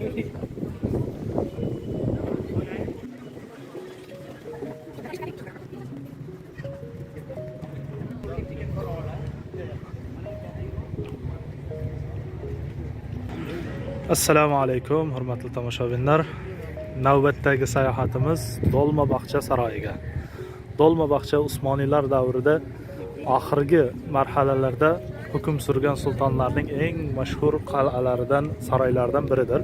Assalomu alaykum, hurmatli tomoshabinlar. Navbatdagi sayohatimiz Dolmabaqcha saroyiga. Dolmabaqcha Usmoniylar davrida oxirgi marhalalarda hukm surgan sultonlarning eng mashhur qal'alaridan, saroylaridan biridir.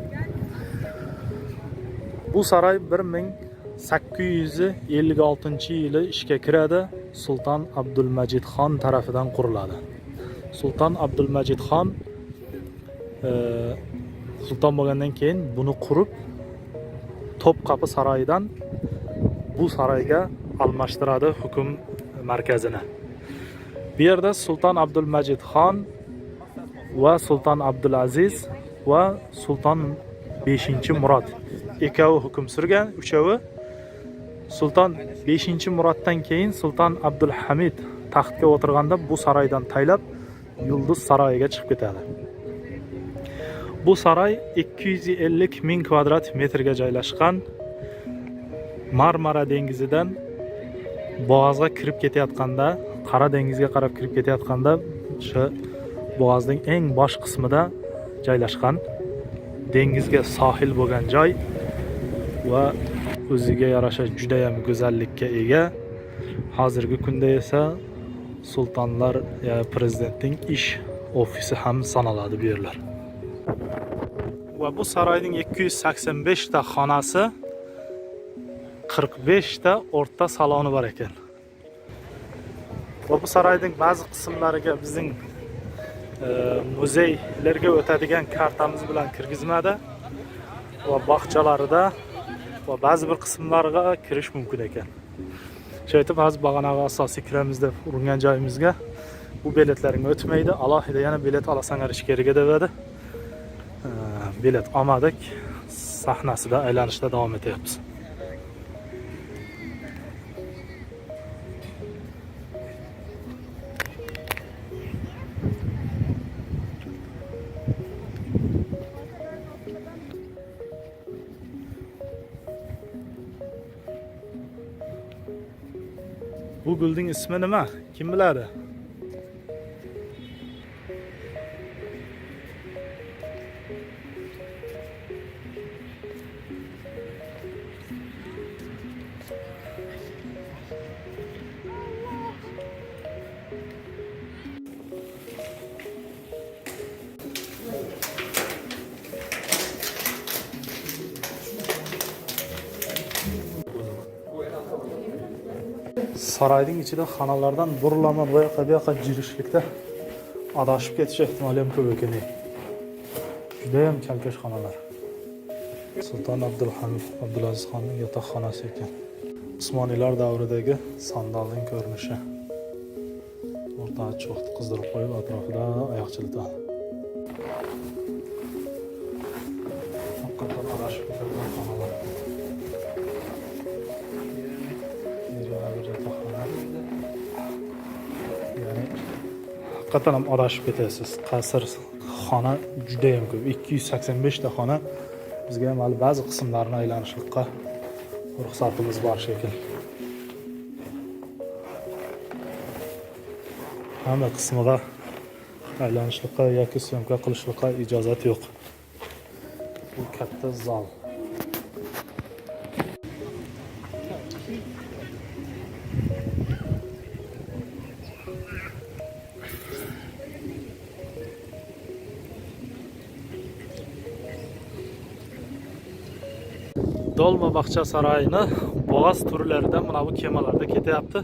Bu saroy 1856-yili ishga kiradi. Sulton Abdulmajidxon tarafidan quriladi. Sulton Abdulmajidxon sulton bo'lgandan keyin buni qurib, Topqapı saroyidan bu saroyga almashtiradi hukm markazini. Bu yerda Sulton Abdulmajidxon va Sulton Abdulaziz va Sulton 5-Murod ikkovi hukm surgan. Uchovi Sulton 5-Muroddan keyin Sulton Abdulhamid taxtga o'tirganda bu saroydan taylab Yulduz saroyiga chiqib ketadi. Bu saroy 250 ming kvadrat metrga joylashgan. Marmara dengizidan bo'g'ozga kirib ketayotganda, Qora dengizga qarab kirib ketayotganda, shu bo'g'ozning eng bosh qismida joylashgan. Dengizga sohil bo'lgan joy va o'ziga yarasha juda ham go'zallikka ega. Hozirgi kunda esa sultonlar ya prezidentning ish ofisi ham sanaladi bu yerlar. Va bu saroyning 285 ta xonasi, 45 ta o'rta saloni bor ekan. Va bu saroyning ba'zi qismlariga bizning muzeylarga o'tadigan kartamiz bilan kirgizmadi va bog'chalarida va ba'zi bir qismlariga kirish mumkin ekan. Shaytib hozir bag'anaga asosiy kiramiz deb uringan joyimizga bu biletlarga o'tmaydi. Alohida yana bilet olasanlar ish kerak dedi. Bilet olmadik. Sahnasida aylanishda davom etyapmiz. Bu gulning ismi nima? Kim biladi? Saroyning ichida xonalardan burilama bu yoqqa jirishlikda adashib ketish ehtimoli ham ko'p ekan. Juda ham kalkash xonalar. Sulton Abdulhamid Abdulazizxonning yotoqxonasi ekan. Usmoniylar davridagi sandalning ko'rinishi. O'rtaga cho'qni qizdirib qo'yib, atrofida oyoqchilatadi. Haqiqatan adashib ketadigan xonalar. Haqiqatan ham adashib ketasiz. Qasr xona juda ham ko'p. 285 ta xona. Bizga ham hali ba'zi qismlarini aylanishlikqa ruxsatimiz bor shekil. Hamma qismida aylanishlikqa yoki syomka qilishlikqa ijozat yo'q. Bu katta zal. Dolmabaqcha saroyini bo'g'oz turlarida mana bu kemalarda ketyapti.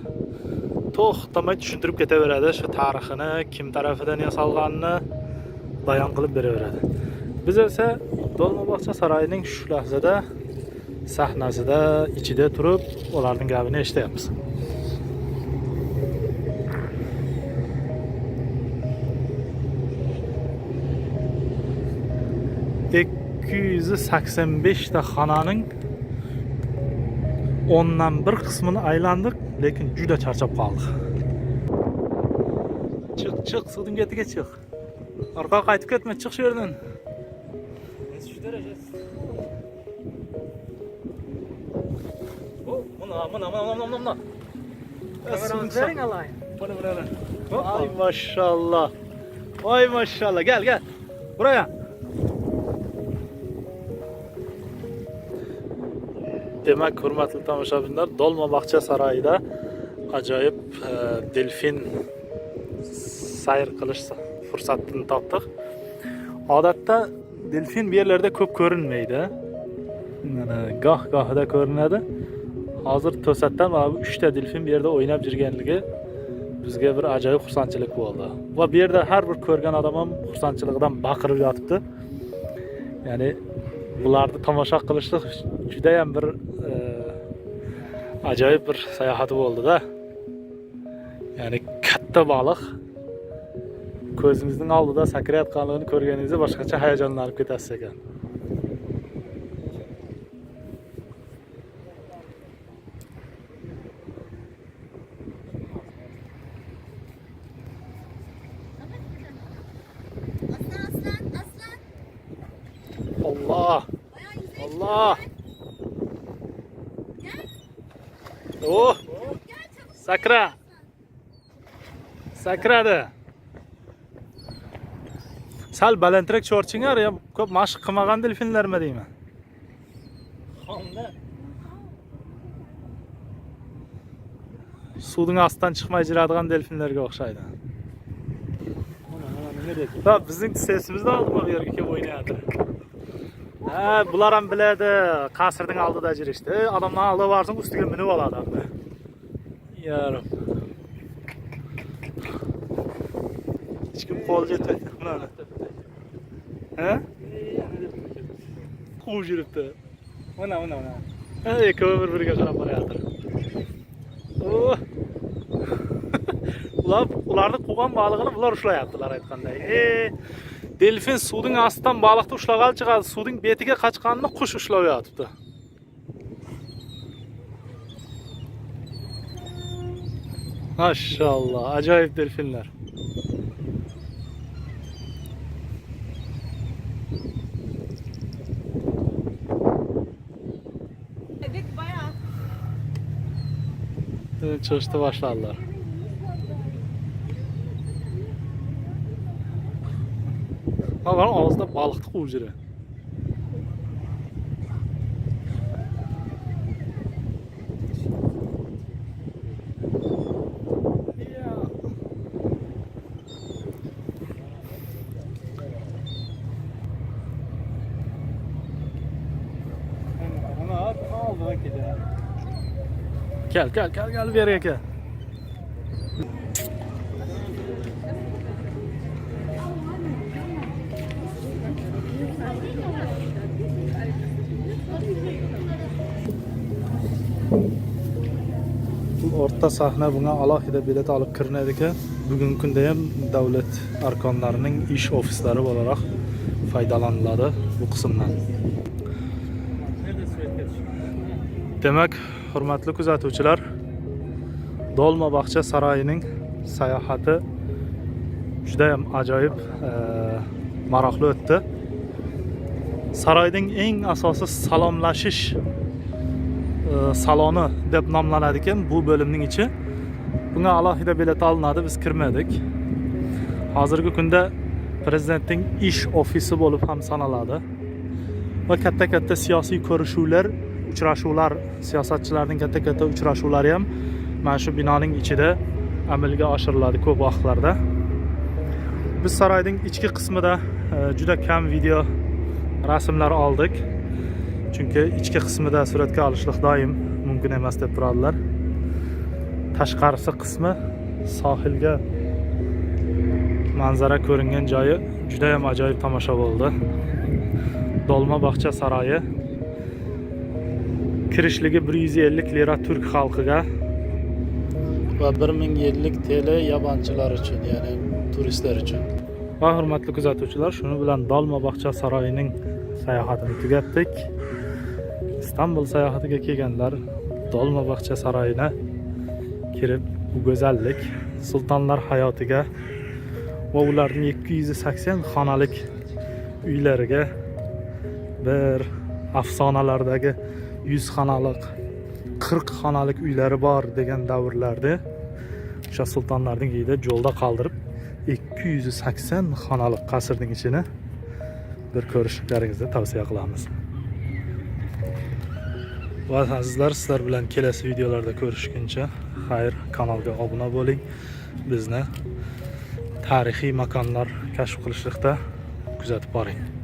To'xtamay tushuntirib ketaveradi, shu tarixini, kim tarafidan yasalganini bayon qilib beraveradi. Biz esa Dolmabaqcha saroyining shu lahzada sahnasida ichida turib, ularning gapini eshityapmiz. ...285 ta xonaning 10dan 1 qismini aylandik, lekin juda charchab qoldik. Chiq, suvning ketiga chiq. Orqaga qaytib ketma, chiq shu yerdan. shu darajasi. Mana. Kameramızı alayım. Buna. Ay maşallah. Ay maşallah. Gel. Buraya. Demak, hurmatli tomoshabinlar, Dolmabog'cha saroyida ajoyib delfin sayr qilish fursatini topdik. Odatda delfin bu yerlarda ko'p ko'rinmaydi. Mana goh-gohida ko'rinadi. Hozir to'satdan mana bu 3 ta delfin bu yerda o'ynab yurganligi bizga bir ajoyib xursandchilik bo'ldi. Va bu yerda har bir ko'rgan odam ham xursandchiligidan baqirib yotibdi. Ya'ni bularni tomosha qilishlik juda ham bir ajoyib bir sayohat bo'ldi-da. Ya'ni katta baliq ko'zingizning oldida sakrayotganligini ko'rganingizda boshqacha hayajonlanib ketasiz ekan. Allah. Oh. Sakradi. Sal balandroq cho'rchingar, ya ko'p mashq qilmagan delfinlarmi deyman. Suvning ostidan chiqmay jiradigan delfinlarga o'xshaydi. Ha, bizning sesimizda oldimi bu yerga kelib o'ynayapti. Ha, bular ham biladi, qasrning oldida jirishdi. Odamlar oldiga borsang ustiga minib oladi hamda. Yarim. Hech kim qo'l yetmaydi bunani. Ha? Quvib yuribdi. Mana. Ha, ikkovi bir-biriga qarab boryapti. Oh. Ularni quvgan balig'ini bular ushlayaptilar aytganday. Delfin suvning ostidan baliqni ushlagan chiqadi, suvning betiga qochganini qush ushlab yotibdi. Maşallah, ajoyib delfinlar. Evet, bayağı. Çalıştı başladılar. Ama ağızda balıqni quvib yuradi. Gel bir yere gel. Orta sahne buna alohida bilet olib kirinadi ekan. Bugungi kunda ham davlat arkonlarining ish ofislari olarak foydalaniladi bu qismdan. Demak, hurmatli kuzatuvchilar, Dolmabog'cha saroyining sayohati juda ham ajoyib, maroqli o'tdi. Saroyning eng asosiy salomlashish saloni deb nomlanadi ekan bu bo'limning ichi. Bunga alohida bilet olinadi, biz kirmadik. Hozirgi kunda prezidentning ish ofisi bo'lib ham sanaladi. Va katta siyosiy ko'rishuvlar, uchrashuvlar, siyosatchilarning katta uchrashuvlari ham mana shu binoning ichida amalga oshiriladi ko'p vaqtlarda. Biz saroyning ichki qismida juda kam video rasmlar oldik. Chunki ichki qismida suratga olishlik doim mumkin emas deb turadilar. Tashqarisi qismi sohilga manzara ko'ringan joyi juda ham ajoyib tomosha bo'ldi. Dolmabog'cha saroyi kirishligi 150 lira turk xalqiga va 1000 yillik TL yabancılar uchun, ya'ni turistlar uchun. Va hurmatli kuzatuvchilar, shuni bilan Dolmabog'cha saroyining sayohatini tugatdik. İstanbul sayohatiga kelganlar Dolmabog'cha saroyina kirib, bu go'zallik, sultonlar hayotiga va ularning 280 xonalik uylariga bir afsonalardagi 100 xonalik 40 xonalik uylari bor degan davrlarda o'sha sultonlarning uyida yo'lda qoldirib 280 xonalik qasrning ichini bir ko'rishlaringizni tavsiya qilamiz. Va azizlar, sizlar bilan kelasi videolarda ko'rishguncha xayr, kanalga obuna bo'ling. Bizni tarixiy makonlar kashf qilishlikda kuzatib boring.